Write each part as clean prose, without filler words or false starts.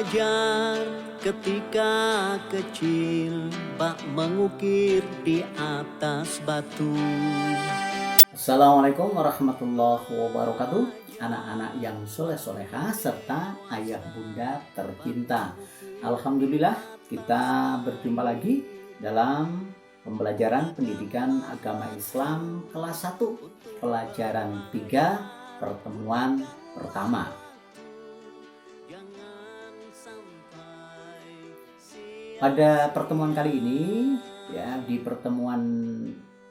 belajar ketika kecil, bak mengukir di atas batu. Assalamualaikum warahmatullahi wabarakatuh. Anak-anak yang soleh-soleha serta ayah bunda tercinta, alhamdulillah kita berjumpa lagi dalam pembelajaran pendidikan agama Islam kelas 1 pelajaran 3 pertemuan pertama. Pada pertemuan kali ini, ya, di pertemuan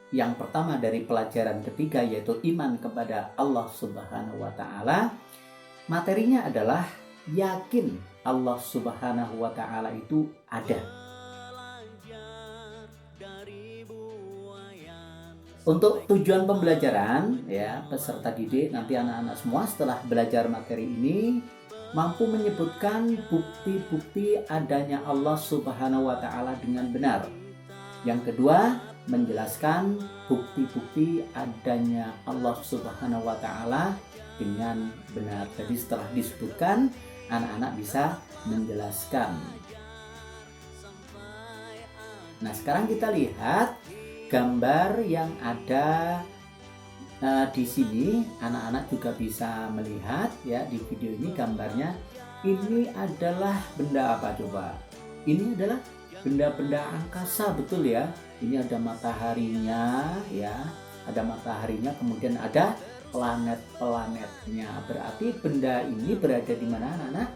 yang pertama dari pelajaran ketiga, yaitu iman kepada Allah Subhanahu wa Ta'ala, materinya adalah yakin Allah Subhanahu wa Ta'ala itu ada. Untuk tujuan pembelajaran, ya, peserta didik nanti anak-anak semua setelah belajar materi ini mampu menyebutkan bukti-bukti adanya Allah Subhanahu wa Ta'ala dengan benar. Yang kedua, menjelaskan bukti-bukti adanya Allah Subhanahu wa Ta'ala dengan benar. Jadi setelah disebutkan, anak-anak bisa menjelaskan. Nah, sekarang kita lihat gambar yang ada di sini. Anak-anak juga bisa melihat, ya, di video ini gambarnya. Ini adalah benda apa coba? Ini adalah benda-benda angkasa, betul ya. Ini ada mataharinya, ya, ada mataharinya, kemudian ada planet-planetnya. Berarti benda ini berada di mana, anak-anak?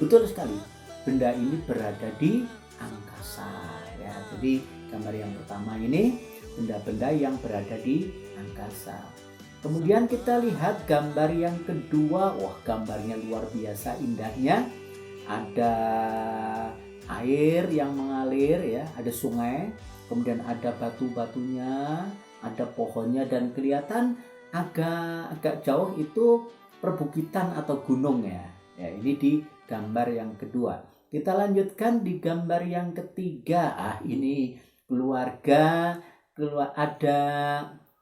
Betul sekali, benda ini berada di angkasa, ya. Jadi gambar yang pertama ini benda-benda yang berada di angkasa. Kemudian kita lihat gambar yang kedua. Wah, gambarnya luar biasa indahnya. Ada air yang mengalir, ya, ada sungai, kemudian ada batu-batunya, ada pohonnya, dan kelihatan agak jauh itu perbukitan atau gunung, ya. Ya, ini di gambar yang kedua. Kita lanjutkan di gambar yang ketiga. Ini keluarga, ada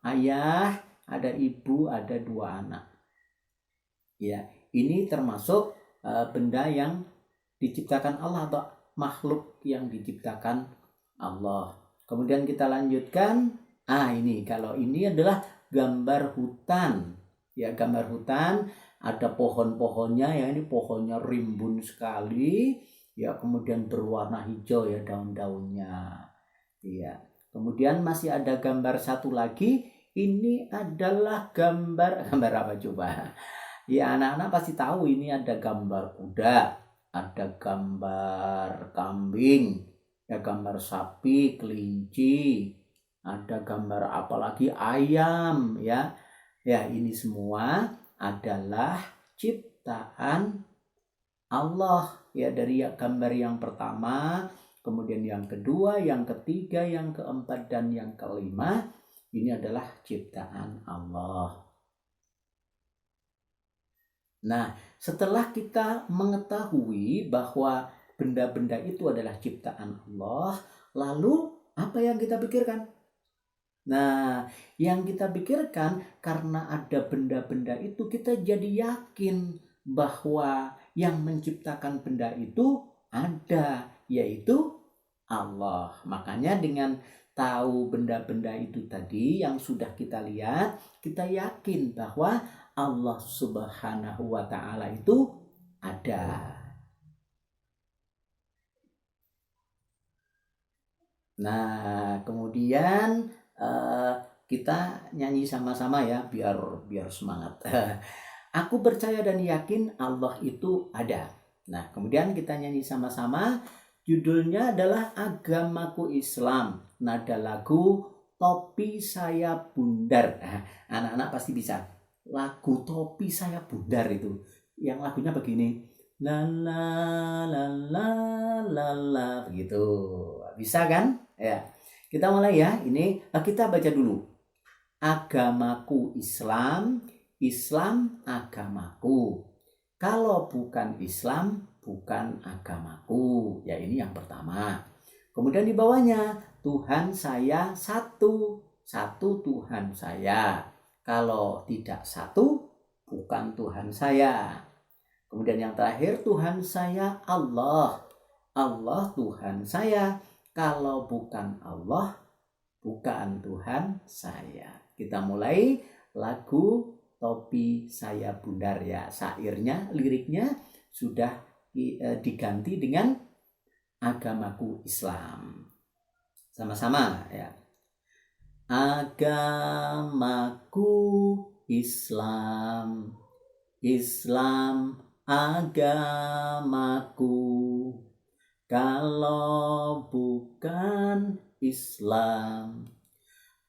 ayah, ada ibu, ada 2 anak. Ya, ini termasuk benda yang diciptakan Allah atau makhluk yang diciptakan Allah. Kemudian kita lanjutkan. Ini kalau ini adalah gambar hutan. Ya, gambar hutan, ada pohon-pohonnya, ya, ini pohonnya rimbun sekali, ya, kemudian berwarna hijau, ya, daun-daunnya. Ya. Kemudian masih ada gambar satu lagi. Ini adalah gambar apa coba? Ya, anak-anak pasti tahu ini ada gambar kuda, ada gambar kambing, ya, gambar sapi, kelinci, ada gambar apalagi ayam, ya. Ya, ini semua adalah ciptaan Allah, ya, dari gambar yang pertama, kemudian yang kedua, yang ketiga, yang keempat, dan yang kelima. Ini adalah ciptaan Allah. Nah, setelah kita mengetahui bahwa benda-benda itu adalah ciptaan Allah, lalu apa yang kita pikirkan? Nah, yang kita pikirkan, karena ada benda-benda itu, kita jadi yakin bahwa yang menciptakan benda itu ada, yaitu Allah. Makanya dengan tahu benda-benda itu tadi yang sudah kita lihat, kita yakin bahwa Allah Subhanahu wa Ta'ala itu ada. Nah, kemudian kita nyanyi sama-sama, ya, biar semangat. Aku percaya dan yakin Allah itu ada. Nah, kemudian kita nyanyi sama-sama. Judulnya adalah Agamaku Islam, nada lagu Topi Saya Bundar. Anak-anak pasti bisa. Lagu Topi Saya Bundar itu, yang lagunya begini, la la la la la la, begitu. Bisa kan? Ya. Kita mulai, ya. Ini kita baca dulu. Agamaku Islam, Islam agamaku. Kalau bukan Islam, bukan agamaku. Ya, ini yang pertama. Kemudian di bawahnya, Tuhan saya satu. Satu Tuhan saya. Kalau tidak satu, bukan Tuhan saya. Kemudian yang terakhir, Tuhan saya Allah. Allah Tuhan saya. Kalau bukan Allah, bukan Tuhan saya. Kita mulai lagu Topi Saya Bundar ya. Syairnya, liriknya sudah diganti dengan agamaku Islam. Sama-sama ya. Agamaku Islam, Islam agamaku. Kalau bukan Islam,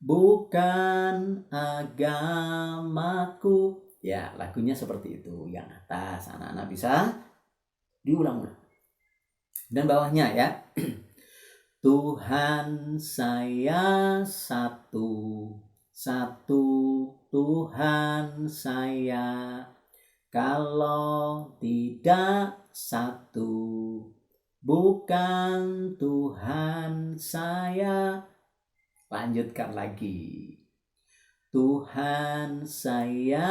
bukan agamaku. Ya, lagunya seperti itu. Yang atas anak-anak bisa diulang-ulang. Dan bawahnya ya. Tuhan saya satu, satu Tuhan saya. Kalau tidak satu, bukan Tuhan saya. Lanjutkan lagi. Tuhan saya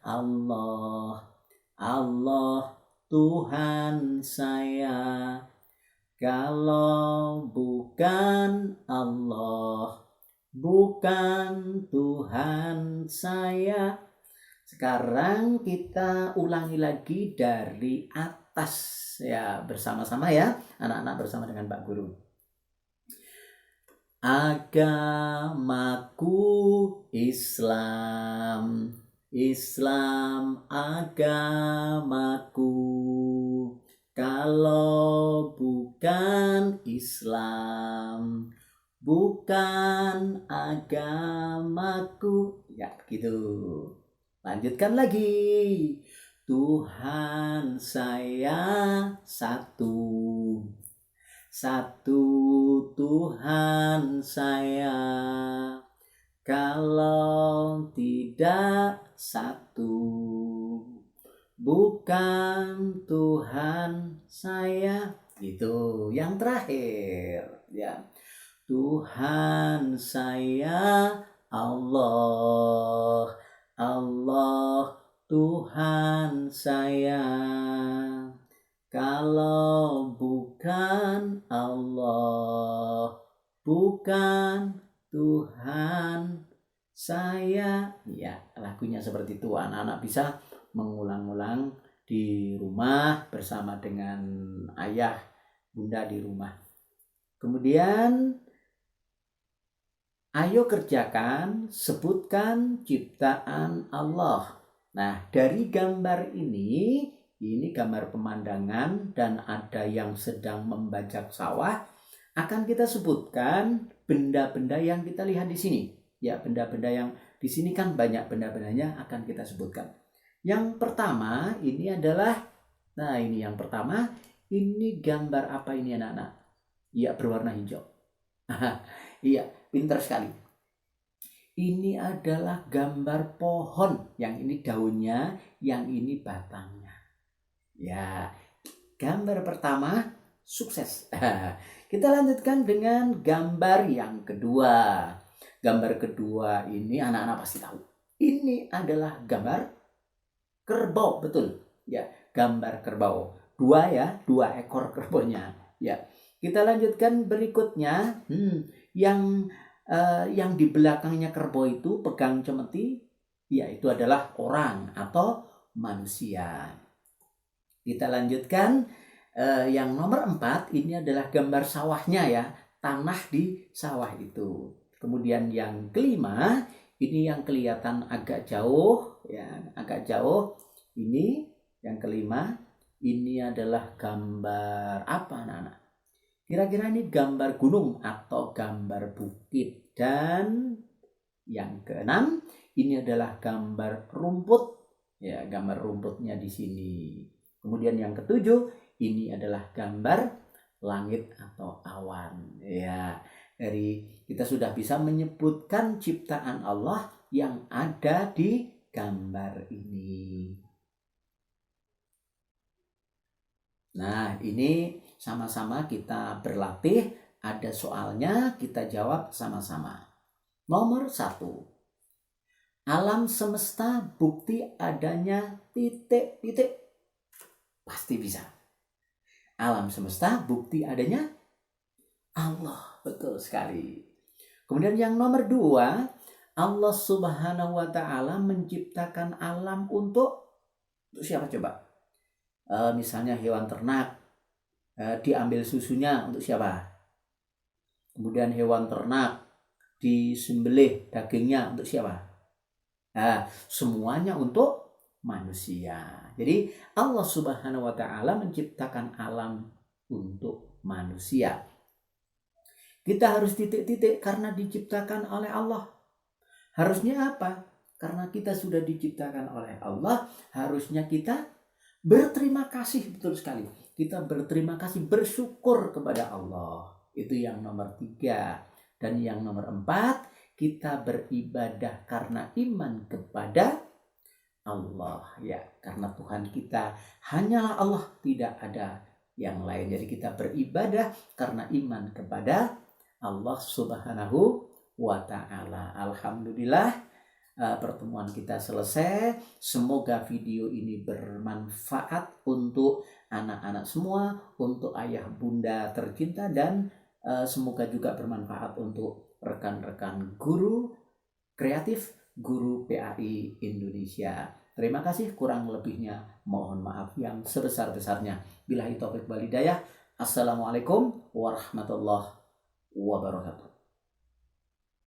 Allah, Allah Tuhan saya. Kalau bukan Allah, bukan Tuhan saya. Sekarang kita ulangi lagi dari atas ya, bersama-sama ya, anak-anak bersama dengan Pak Guru. Agamaku Islam, Islam agamaku. Kalau bukan Islam, bukan agamaku. Ya, begitu. Lanjutkan lagi. Tuhan saya satu, satu Tuhan saya. Kalau tidak satu, bukan Tuhan saya. Itu yang terakhir ya. Tuhan saya Allah, Allah Tuhan saya. Kalau bukan Allah, bukan Tuhan saya. Ya, lagunya seperti itu. Anak-anak bisa mengulang-ulang di rumah bersama dengan ayah, bunda di rumah. Kemudian ayo kerjakan, sebutkan ciptaan Allah. Nah, dari gambar ini gambar pemandangan dan ada yang sedang membajak sawah. Akan kita sebutkan benda-benda yang kita lihat di sini. Ya, benda-benda yang di sini kan banyak benda-bendanya akan kita sebutkan. Yang pertama ini adalah, nah ini yang pertama, ini gambar apa ini anak-anak? Iya, berwarna hijau. Iya, pintar sekali. Ini adalah gambar pohon, yang ini daunnya, yang ini batangnya. Ya, gambar pertama sukses. Kita lanjutkan dengan gambar yang kedua. Gambar kedua ini anak-anak pasti tahu. Ini adalah gambar kerbau, betul. Ya, gambar kerbau. Dua ya, 2 ekor kerbaunya. Ya, kita lanjutkan berikutnya. Yang di belakangnya kerbau itu pegang cemeti, ya itu adalah orang atau manusia. Kita lanjutkan yang nomor 4, ini adalah gambar sawahnya ya, tanah di sawah itu. Kemudian yang kelima, ini yang kelihatan agak jauh ya, agak jauh. Ini yang kelima, ini adalah gambar apa anak-anak? Kira-kira ini gambar gunung atau gambar bukit. Dan yang keenam, ini adalah gambar rumput. Ya, gambar rumputnya di sini. Kemudian yang ketujuh, ini adalah gambar langit atau awan. Ya, dari kita sudah bisa menyebutkan ciptaan Allah yang ada di gambar ini. Nah, ini sama-sama kita berlatih. Ada soalnya, kita jawab sama-sama. Nomor 1. Alam semesta bukti adanya titik-titik. Pasti bisa. Alam semesta bukti adanya Allah. Betul sekali. Kemudian yang nomor 2, Allah Subhanahu wa Ta'ala menciptakan alam untuk siapa coba? Misalnya hewan ternak, diambil susunya untuk siapa? Kemudian hewan ternak disembelih dagingnya untuk siapa? Nah, semuanya untuk manusia. Jadi Allah Subhanahu wa Ta'ala menciptakan alam untuk manusia. Kita harus titik-titik karena diciptakan oleh Allah. Harusnya apa? Karena kita sudah diciptakan oleh Allah, harusnya kita berterima kasih. Betul sekali. Kita berterima kasih, bersyukur kepada Allah. Itu yang nomor 3. Dan yang nomor 4, kita beribadah karena iman kepada Allah. Ya, karena Tuhan kita hanyalah Allah, tidak ada yang lain. Jadi kita beribadah karena iman kepada Allah Subhanahu wa Ta'ala. Alhamdulillah, pertemuan kita selesai. Semoga video ini bermanfaat untuk anak-anak semua, untuk ayah bunda tercinta, dan semoga juga bermanfaat untuk rekan-rekan guru kreatif, guru PAI Indonesia. Terima kasih, kurang lebihnya mohon maaf yang sebesar-besarnya. Billahi taufik wal hidayah. Assalamualaikum warahmatullahi wabarakatuh.